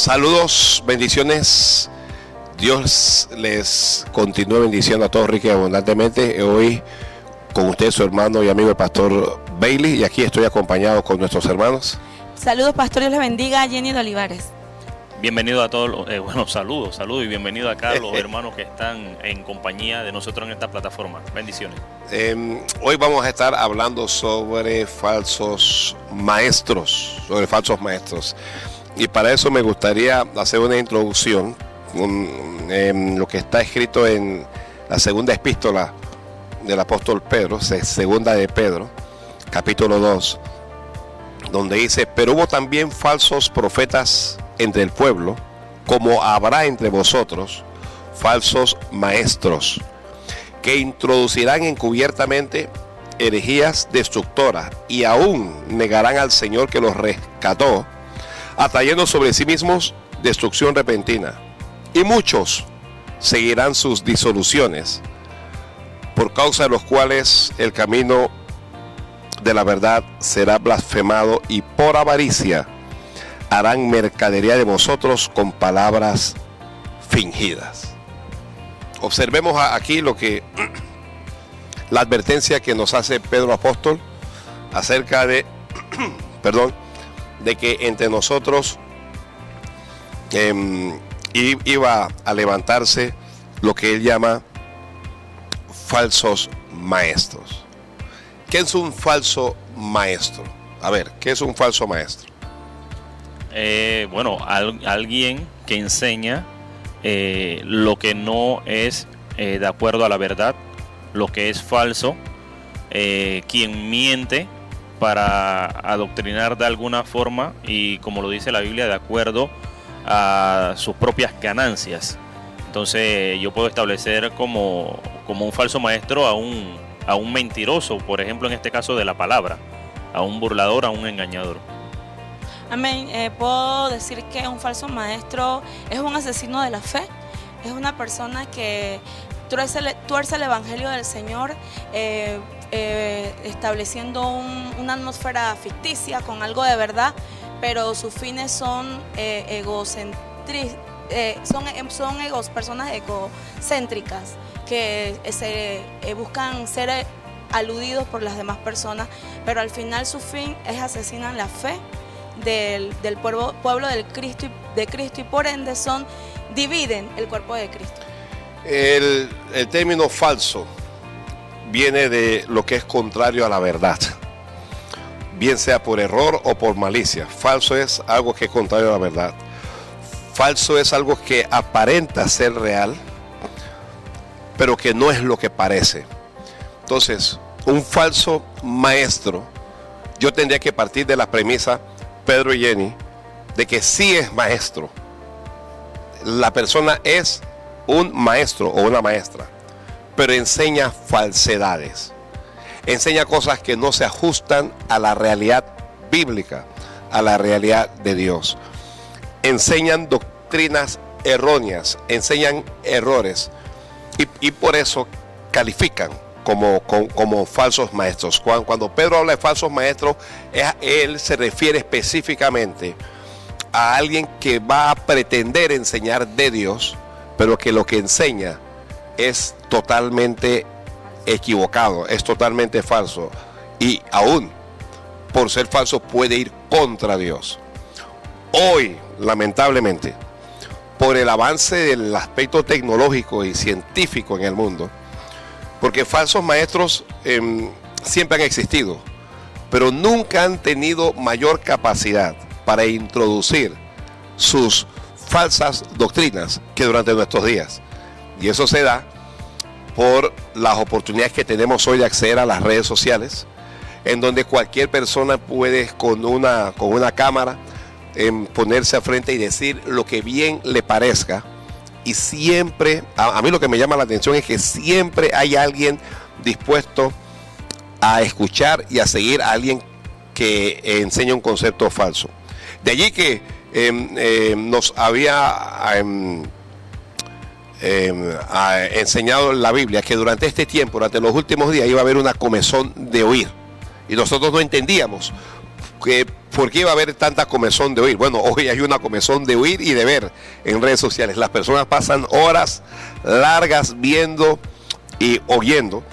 Saludos, bendiciones. Dios les continúe bendiciendo a todos rica y abundantemente. Hoy con usted, su hermano y amigo el pastor Bailey, y aquí estoy acompañado con nuestros hermanos. Saludos, pastor, Dios les bendiga, Jenny de Olivares. Bienvenido a todos, saludos y bienvenido acá a los hermanos que están en compañía de nosotros en esta plataforma. Bendiciones. Hoy vamos a estar hablando sobre falsos maestros, y para eso me gustaría hacer una introducción en lo que está escrito en la segunda epístola del apóstol Pedro, segunda de Pedro, capítulo 2, donde dice: pero hubo también falsos profetas entre el pueblo, como habrá entre vosotros falsos maestros, que introducirán encubiertamente herejías destructoras, y aún negarán al Señor que los rescató, atrayendo sobre sí mismos destrucción repentina. Y muchos seguirán sus disoluciones, por causa de los cuales el camino de la verdad será blasfemado, y por avaricia harán mercadería de vosotros con palabras fingidas. Observemos aquí la advertencia que nos hace Pedro apóstol acerca de de que entre nosotros iba a levantarse lo que él llama falsos maestros. ¿Qué es un falso maestro? A ver, ¿qué es un falso maestro? Alguien que enseña lo que no es de acuerdo a la verdad, lo que es falso, quien miente para adoctrinar de alguna forma y, como lo dice la Biblia, de acuerdo a sus propias ganancias. Entonces yo puedo establecer como un falso maestro a un mentiroso, por ejemplo, en este caso de la palabra, a un burlador, a un engañador. Amén. Puedo decir que un falso maestro es un asesino de la fe, es una persona que tuerce el evangelio del Señor, estableciendo una atmósfera ficticia con algo de verdad, pero sus fines son personas egocéntricas que buscan ser aludidos por las demás personas, pero al final su fin es asesinar la fe del pueblo de Cristo, y por ende dividen el cuerpo de Cristo. El término falso viene de lo que es contrario a la verdad, bien sea por error o por malicia. Falso es algo que es contrario a la verdad. Falso es algo que aparenta ser real, pero que no es lo que parece. Entonces, un falso maestro, yo tendría que partir de la premisa, Pedro y Jenny, de que sí es maestro. La persona es un maestro o una maestra, pero enseña falsedades, enseña cosas que no se ajustan a la realidad bíblica, a la realidad de Dios. Enseñan doctrinas erróneas, enseñan errores, y por eso califican como falsos maestros. Cuando Pedro habla de falsos maestros, él se refiere específicamente a alguien que va a pretender enseñar de Dios, pero que lo que enseña es totalmente equivocado, es totalmente falso, y aún por ser falso puede ir contra Dios. Hoy, lamentablemente, por el avance del aspecto tecnológico y científico en el mundo, porque falsos maestros siempre han existido, pero nunca han tenido mayor capacidad para introducir sus falsas doctrinas que durante nuestros días. Y eso se da por las oportunidades que tenemos hoy de acceder a las redes sociales, en donde cualquier persona puede con una cámara ponerse al frente y decir lo que bien le parezca. Y siempre, a mí lo que me llama la atención es que siempre hay alguien dispuesto a escuchar y a seguir a alguien que enseña un concepto falso. De allí que nos había enseñado la Biblia que durante este tiempo, durante los últimos días, iba a haber una comezón de oír. Y nosotros no entendíamos ¿Por qué va a haber tanta comezón de oír? Bueno, hoy hay una comezón de oír y de ver en redes sociales. Las personas pasan horas largas viendo y oyendo.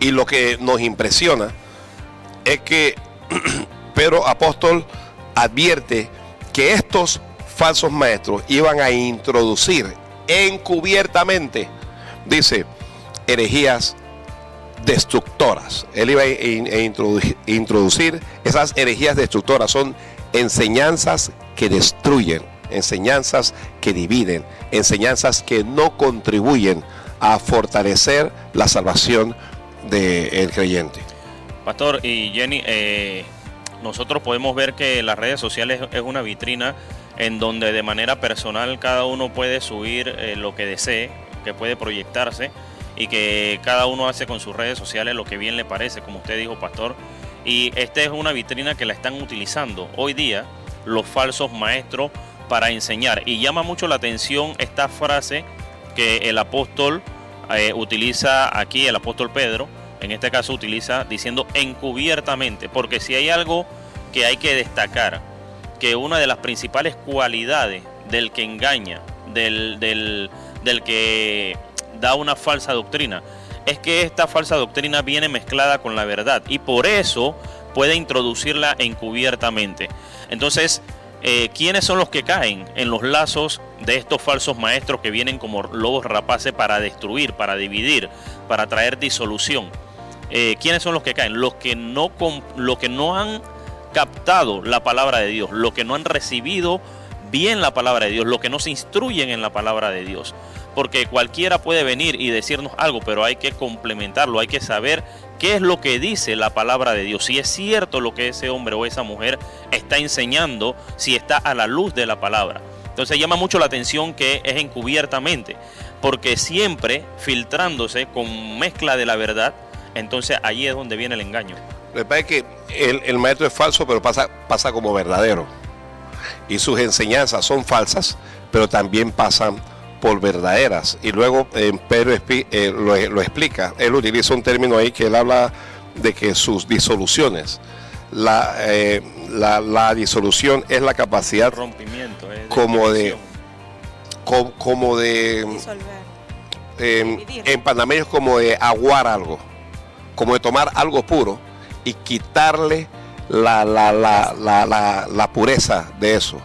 Y lo que nos impresiona es que Pedro apóstol advierte que estos falsos maestros iban a introducir encubiertamente, dice, herejías destructoras. Él iba a introducir esas herejías destructoras. Son enseñanzas que destruyen, enseñanzas que dividen, enseñanzas que no contribuyen a fortalecer la salvación del creyente. Pastor y Jenny, nosotros podemos ver que las redes sociales es una vitrina en donde de manera personal cada uno puede subir lo que desee, que puede proyectarse, y que cada uno hace con sus redes sociales lo que bien le parece, como usted dijo, pastor. Y esta es una vitrina que la están utilizando hoy día los falsos maestros para enseñar. Y llama mucho la atención esta frase que el apóstol utiliza aquí, el apóstol Pedro, en este caso utiliza diciendo encubiertamente, porque si hay algo que hay que destacar, que una de las principales cualidades del que engaña, del que da una falsa doctrina, es que esta falsa doctrina viene mezclada con la verdad y por eso puede introducirla encubiertamente. Entonces, ¿quiénes son los que caen en los lazos de estos falsos maestros que vienen como lobos rapaces para destruir, para dividir, para traer disolución? ¿Quiénes son los que caen? Los que no han captado la palabra de Dios, los que no han recibido bien la palabra de Dios, los que no se instruyen en la palabra de Dios. Porque cualquiera puede venir y decirnos algo, pero hay que complementarlo, hay que saber qué es lo que dice la palabra de Dios, si es cierto lo que ese hombre o esa mujer está enseñando, si está a la luz de la palabra. Entonces llama mucho la atención que es encubiertamente, porque siempre filtrándose con mezcla de la verdad, entonces allí es donde viene el engaño. Lo que pasa es que el maestro es falso, pero pasa como verdadero. Y sus enseñanzas son falsas, pero también pasan por verdaderas. Y luego Pedro lo explica. Él utiliza un término ahí que él habla de que sus disoluciones, la disolución es la capacidad rompimiento, como de Disolver. En panameño es como de aguar algo, como de tomar algo puro y quitarle la pureza de eso.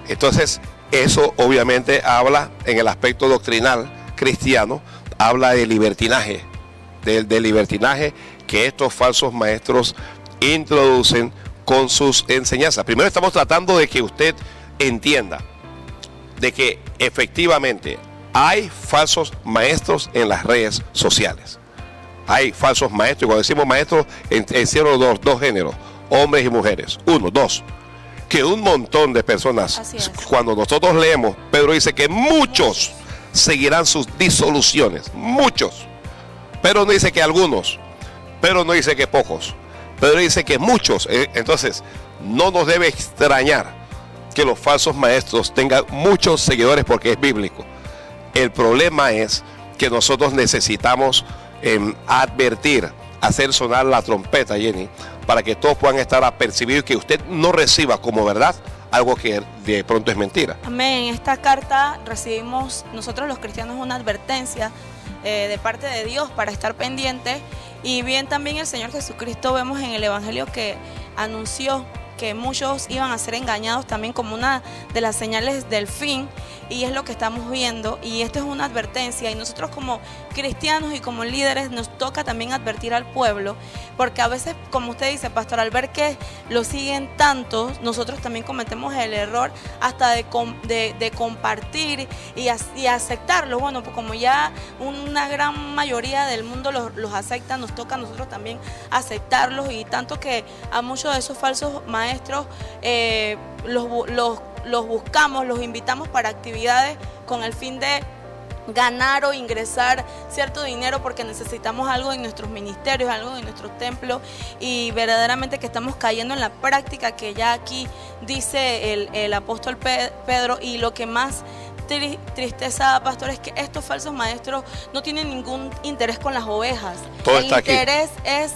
Entonces eso obviamente habla en el aspecto doctrinal cristiano, habla de libertinaje, del libertinaje que estos falsos maestros introducen con sus enseñanzas. Primero estamos tratando de que usted entienda de que efectivamente hay falsos maestros en las redes sociales. Hay falsos maestros, y cuando decimos maestros, encierro dos géneros, hombres y mujeres. Uno, dos. Que un montón de personas, cuando nosotros leemos, Pedro dice que muchos seguirán sus disoluciones, muchos. Pedro no dice que algunos, Pedro no dice que pocos, Pedro dice que muchos. Entonces, no nos debe extrañar que los falsos maestros tengan muchos seguidores porque es bíblico. El problema es que nosotros necesitamos advertir, hacer sonar la trompeta, Jenny, para que todos puedan estar apercibidos y que usted no reciba como verdad algo que de pronto es mentira. Amén. En esta carta recibimos nosotros los cristianos una advertencia de parte de Dios para estar pendientes, y bien también el Señor Jesucristo vemos en el Evangelio que anunció que muchos iban a ser engañados también como una de las señales del fin, y es lo que estamos viendo, y esto es una advertencia, y nosotros como cristianos y como líderes nos toca también advertir al pueblo, porque a veces, como usted dice, pastor, al ver que lo siguen tantos, nosotros también cometemos el error hasta de compartir y aceptarlo. Bueno, pues como ya una gran mayoría del mundo los acepta, nos toca a nosotros también aceptarlos, y tanto que a muchos de esos falsos maestros los buscamos, los invitamos para actividades con el fin de ganar o ingresar cierto dinero porque necesitamos algo en nuestros ministerios, algo en nuestros templos, y verdaderamente que estamos cayendo en la práctica que ya aquí dice el apóstol Pedro. Y lo que más tristeza, pastor, es que estos falsos maestros no tienen ningún interés con las ovejas. Todo está aquí. El interés es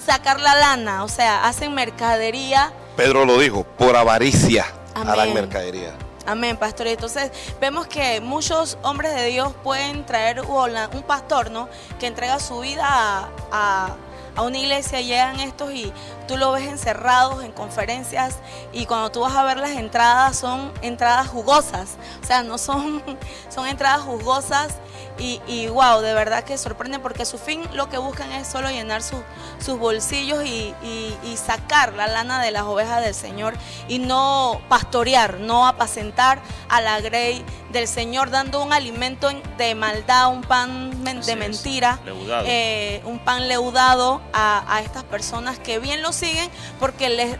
sacar la lana, o sea, hacen mercadería. Pedro lo dijo, por avaricia harán Amén. mercadería. Amén, pastor. Entonces vemos que muchos hombres de Dios pueden traer un pastor, ¿no?, que entrega su vida a una iglesia, llegan estos y tú lo ves encerrados en conferencias, y cuando tú vas a ver las entradas son entradas jugosas, o sea, no son entradas jugosas, y wow, de verdad que sorprende, porque su fin lo que buscan es solo llenar sus bolsillos y sacar la lana de las ovejas del Señor, y no pastorear, no apacentar a la grey del Señor, dando un alimento de maldad, un pan de mentira, leudado. Un pan leudado a estas personas que bien lo siguen porque les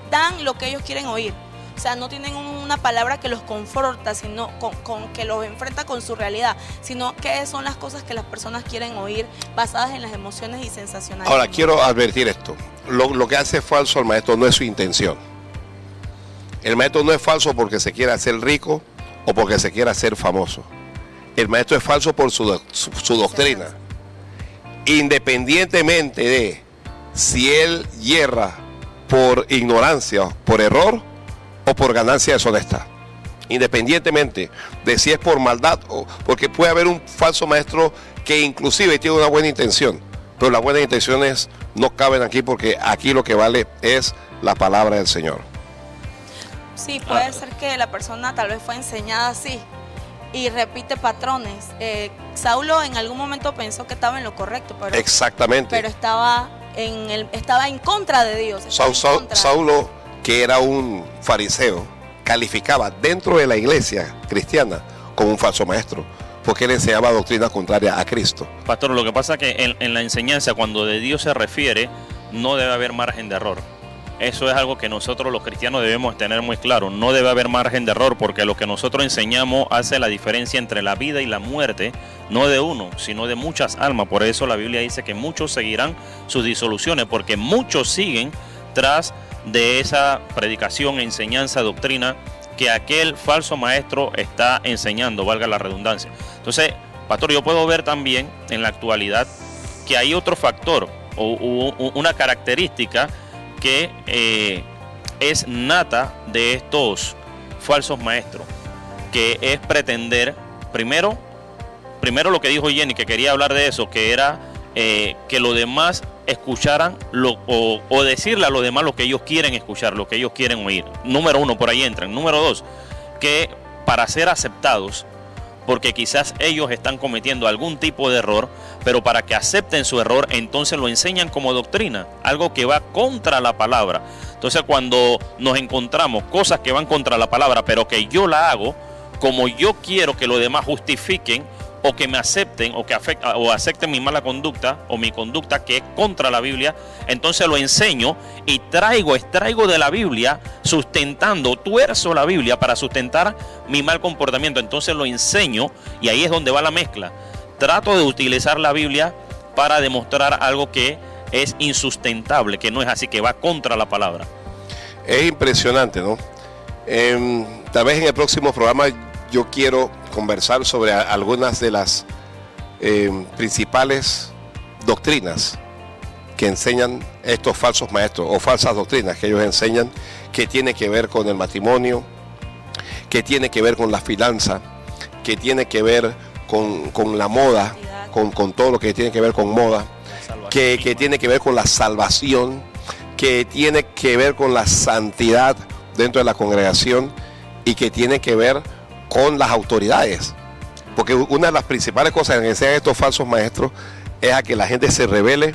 dan lo que ellos quieren oír. O sea, no tienen una palabra que los conforta, sino con que los enfrenta con su realidad, sino que son las cosas que las personas quieren oír, basadas en las emociones y sensacionales. Ahora, quiero advertir esto. Lo que hace falso al maestro no es su intención. El maestro no es falso porque se quiera hacer rico o porque se quiera hacer famoso. El maestro es falso por su doctrina. Independientemente de si él yerra por ignorancia, por error o por ganancia deshonesta. Independientemente de si es por maldad o porque puede haber un falso maestro que inclusive tiene una buena intención, pero las buenas intenciones no caben aquí, porque aquí lo que vale es la palabra del Señor. Sí, puede ser que la persona tal vez fue enseñada así y repite patrones. Saulo en algún momento pensó que estaba en lo correcto, Exactamente. pero estaba en contra de Dios. Saulo, que era un fariseo, calificaba dentro de la iglesia cristiana como un falso maestro, porque él enseñaba doctrina contraria a Cristo. Pastor, lo que pasa es que en la enseñanza, cuando de Dios se refiere, no debe haber margen de error. Eso es algo que nosotros los cristianos debemos tener muy claro. No debe haber margen de error, porque lo que nosotros enseñamos hace la diferencia entre la vida y la muerte, no de uno, sino de muchas almas. Por eso la Biblia dice que muchos seguirán sus disoluciones, porque muchos siguen tras de esa predicación, enseñanza, doctrina que aquel falso maestro está enseñando, valga la redundancia. Entonces, pastor, yo puedo ver también en la actualidad que hay otro factor o una característica que es nata de estos falsos maestros, que es pretender, primero lo que dijo Jenny, que quería hablar de eso, que era que los demás escucharan o decirle a los demás lo que ellos quieren escuchar, lo que ellos quieren oír. Número uno, por ahí entran. Número dos, que para ser aceptados, porque quizás ellos están cometiendo algún tipo de error, pero para que acepten su error, entonces lo enseñan como doctrina, algo que va contra la palabra. Entonces, cuando nos encontramos cosas que van contra la palabra, pero que yo la hago como yo quiero que los demás justifiquen o que me acepten o acepten mi mala conducta o mi conducta que es contra la Biblia, entonces lo enseño y extraigo de la Biblia, tuerzo la Biblia para sustentar mi mal comportamiento. Entonces lo enseño, y ahí es donde va la mezcla. Trato de utilizar la Biblia para demostrar algo que es insustentable, que no es así, que va contra la palabra. Es impresionante, ¿no? Tal vez en el próximo programa yo quiero conversar sobre algunas de las principales doctrinas que enseñan estos falsos maestros, o falsas doctrinas que ellos enseñan, que tiene que ver con el matrimonio, que tiene que ver con la finanza, que tiene que ver con la moda, con todo lo que tiene que ver con moda, que tiene que ver con la salvación, que tiene que ver con la santidad dentro de la congregación, y que tiene que ver con las autoridades, porque una de las principales cosas que enseñan estos falsos maestros es a que la gente se rebele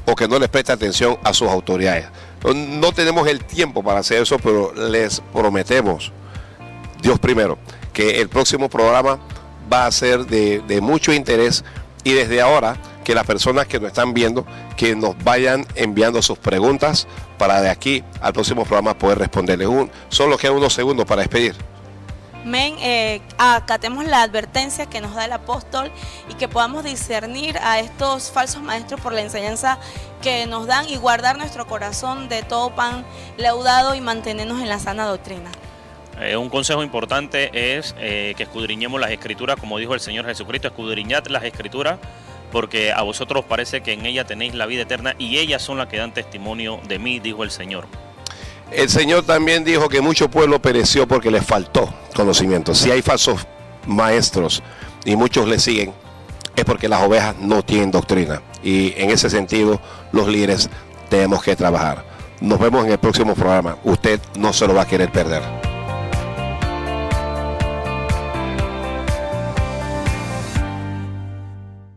o que no les preste atención a sus autoridades. No tenemos el tiempo para hacer eso, pero les prometemos, Dios primero, que el próximo programa va a ser de mucho interés, y desde ahora que las personas que nos están viendo, que nos vayan enviando sus preguntas para de aquí al próximo programa poder responderles. Solo quedan unos segundos para despedir. Amén. Acatemos la advertencia que nos da el apóstol y que podamos discernir a estos falsos maestros por la enseñanza que nos dan, y guardar nuestro corazón de todo pan leudado y mantenernos en la sana doctrina. Un consejo importante es que escudriñemos las escrituras, como dijo el Señor Jesucristo: escudriñad las escrituras porque a vosotros parece que en ella tenéis la vida eterna y ellas son las que dan testimonio de mí, dijo el Señor. El Señor también dijo que mucho pueblo pereció porque les faltó conocimiento. Si hay falsos maestros y muchos le siguen, es porque las ovejas no tienen doctrina. Y en ese sentido, los líderes tenemos que trabajar. Nos vemos en el próximo programa. Usted no se lo va a querer perder.